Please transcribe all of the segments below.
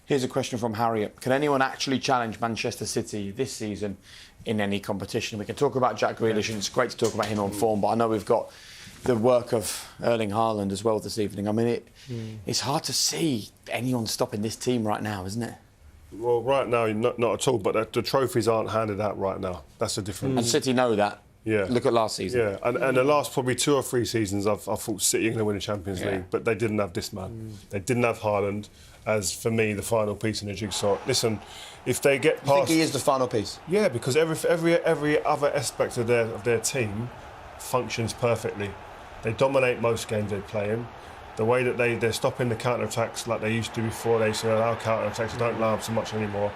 Here's a question from Harriet. Can anyone actually challenge Manchester City this season in any competition? We can talk about Jack Grealish, and it's great to talk about him on form, but I know we've got the work of Erling Haaland as well this evening. I mean, it's hard to see anyone stopping this team right now, isn't it? Well, right now, not at all, but the trophies aren't handed out right now. That's the difference. And City know that. Yeah. Look at last season. Yeah, and the last probably 2 or 3 seasons, I thought City are going to win the Champions League, but they didn't have this man. They didn't have Haaland as, for me, the final piece in the jigsaw. Listen, if they get past... You think he is the final piece? Yeah, because every other aspect of their team functions perfectly. They dominate most games they play in. The way that they're stopping the counter-attacks like they used to before, they used to allow counter-attacks, they don't allow them so much anymore.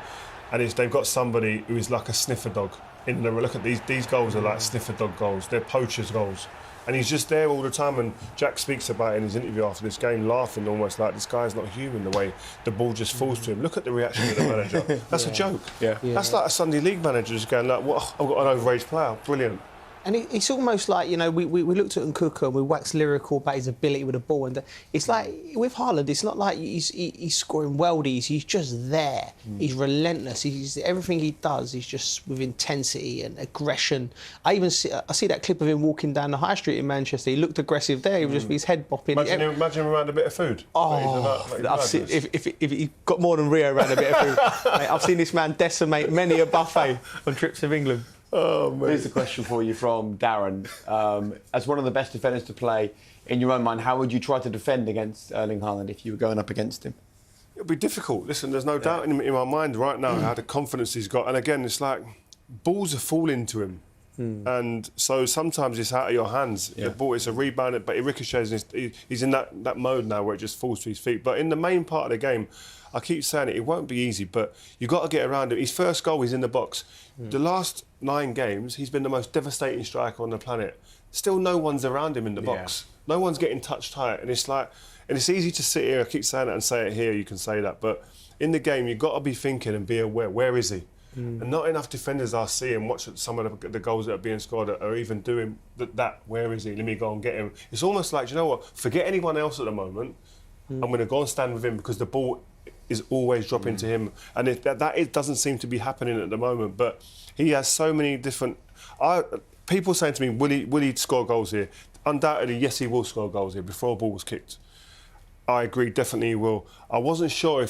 And they've got somebody who is like a sniffer dog. Look at these goals are like sniffer dog goals. They're poachers' goals, and he's just there all the time. And Jack speaks about it in his interview after this game, laughing almost like this guy's not human. The way the ball just falls to him. Look at the reaction of the manager. That's a joke. Yeah. That's like a Sunday League manager just going like, "What? I've got an overage player. Brilliant." And it's almost like, you know, we looked at Nkuku and we waxed lyrical about his ability with the ball. And it's like, with Haaland, it's not like he's scoring worldies. He's just there. He's relentless. Everything he does is just with intensity and aggression. I see that clip of him walking down the high street in Manchester. He looked aggressive there. He was just with his head bopping. Imagine him around a bit of food. Oh, I've seen, if he got more than Rio around a bit of food. Mate, I've seen this man decimate many a buffet on trips of England. Oh, here's a question for you from Darren. As one of the best defenders to play, in your own mind, how would you try to defend against Erling Haaland if you were going up against him? It'll be difficult. Listen, there's no doubt in my mind right now how the confidence he's got. And again, it's like balls are falling to him. And so sometimes it's out of your hands. The ball, it's a rebound, but it ricochets and he's in that mode now where it just falls to his feet. But in the main part of the game, I keep saying it won't be easy, but you've got to get around him. His first goal is in the box. The last 9 games, he's been the most devastating striker on the planet. Still no one's around him in the box. No one's getting touch tight. And it's like, and it's easy to sit here, I keep saying it and say it here, you can say that. But in the game, you've got to be thinking and be aware, where is he? And not enough defenders I see and watch some of the goals that are being scored are even doing that. Where is he? Let me go and get him. It's almost like, you know what? Forget anyone else at the moment. I'm going to go and stand with him because the ball is always dropping to him. And it doesn't seem to be happening at the moment. But he has so many different... people saying to me, will he score goals here? Undoubtedly, yes, he will score goals here before a ball was kicked. I agree, definitely he will. I wasn't sure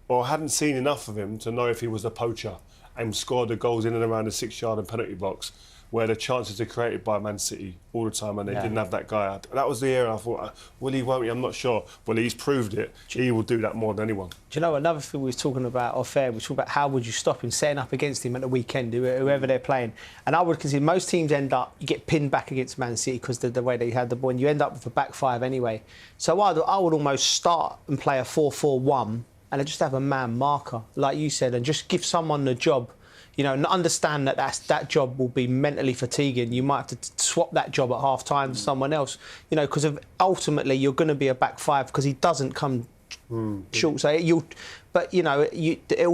or hadn't seen enough of him to know if he was a poacher and scored the goals in and around the 6-yard and penalty box where the chances are created by Man City all the time and they didn't have that guy. That was the era I thought, will he, won't he? I'm not sure. Well, he's proved it. He will do that more than anyone. Do you know, another thing we were talking about off air, we were talking about how would you stop him setting up against him at the weekend, whoever they're playing. And I would consider most teams end up, you get pinned back against Man City because the way they had the ball, and you end up with a back 5 anyway. So I would almost start and play a 4-4-1 and just have a man marker, like you said, and just give someone the job. You know, and understand that job will be mentally fatiguing. You might have to swap that job at half-time to someone else. You know, because ultimately you're going to be a back 5 because he doesn't come short. So it'll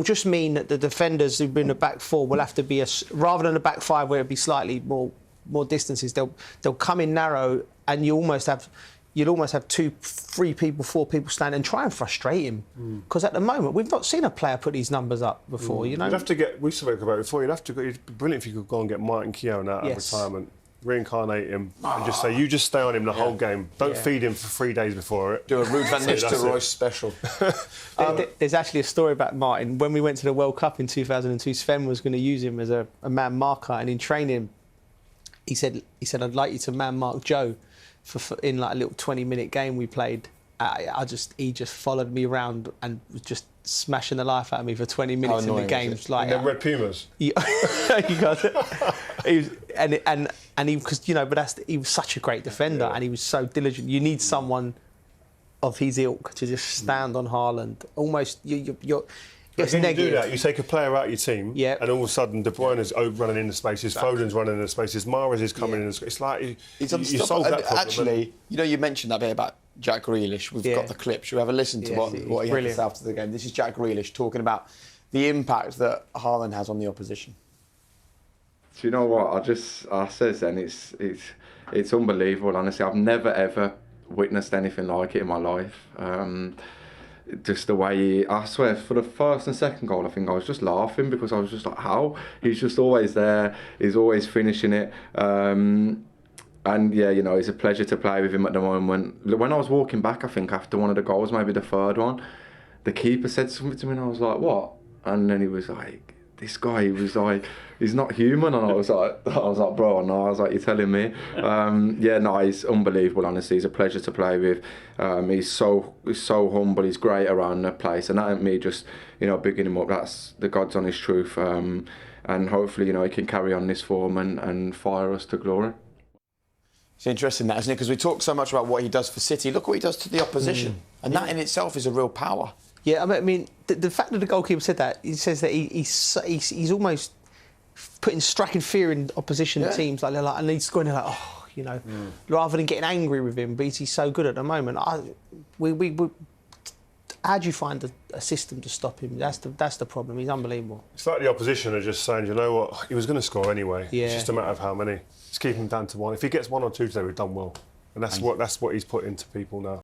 just mean that the defenders who've been a back 4 will have to be rather than a back 5 where it'll be slightly more distances. They'll come in narrow, and you'll almost have 2, 3 people, 4 people stand and try and frustrate him. Because at the moment, we've not seen a player put these numbers up before, you know? You'd have to we spoke about it before, it'd be brilliant if you could go and get Martin Keown out of retirement, reincarnate him, and just say, you just stay on him the whole game. Don't feed him for 3 days before it. Do a Ruud van Nistelrooy special. There's actually a story about Martin. When we went to the World Cup in 2002, Sven was going to use him as a man marker, and in training, he said, I'd like you to man mark Joe. In like a little 20-minute game we played, he just followed me around and was just smashing the life out of me for 20 minutes in the games. Like the Red Pumas. You got it. He was such a great defender and he was so diligent. You need someone of his ilk to just stand on Haaland. Almost you're. It's you do that, you take a player out of your team, and all of a sudden De Bruyne is running in the spaces, Foden's running in the spaces, Mahrez is coming in. It's like you solve that problem. Actually, you know, you mentioned that bit about Jack Grealish. We've got the clip. Should we have a listen to what he had to say after the game? This is Jack Grealish talking about the impact that Haaland has on the opposition. Do you know what? I says then it's unbelievable. Honestly, I've never ever witnessed anything like it in my life. just the way I swear, for the first and second goal, I think I was just laughing because I was just like, how? He's just always there. He's always finishing it. And yeah, you know, it's a pleasure to play with him at the moment. When I was walking back, I think after one of the goals, maybe the third one, the keeper said something to me, and I was like, what? And then he was like, this guy, he was like, he's not human. And I was like, bro, no. I was like, you're telling me? Yeah, no, he's unbelievable, honestly. He's a pleasure to play with. He's so humble. He's great around the place. And that ain't me just, you know, bigging him up. That's the God's honest truth. And hopefully, you know, he can carry on this form and fire us to glory. It's interesting that, isn't it? Because we talk so much about what he does for City. Look what he does to the opposition. And that in itself is a real power. Yeah, I mean, the fact that the goalkeeper said that, he says that he's almost striking fear in opposition teams, like, and he's going like, oh, you know, rather than getting angry with him, but he's so good at the moment. How do you find a system to stop him? That's the problem. He's unbelievable. It's like the opposition are just saying, you know what, he was going to score anyway. Yeah. It's just a matter of how many. Just keep him down to one. If he gets one or two today, we've done well. And that's what he's put into people now.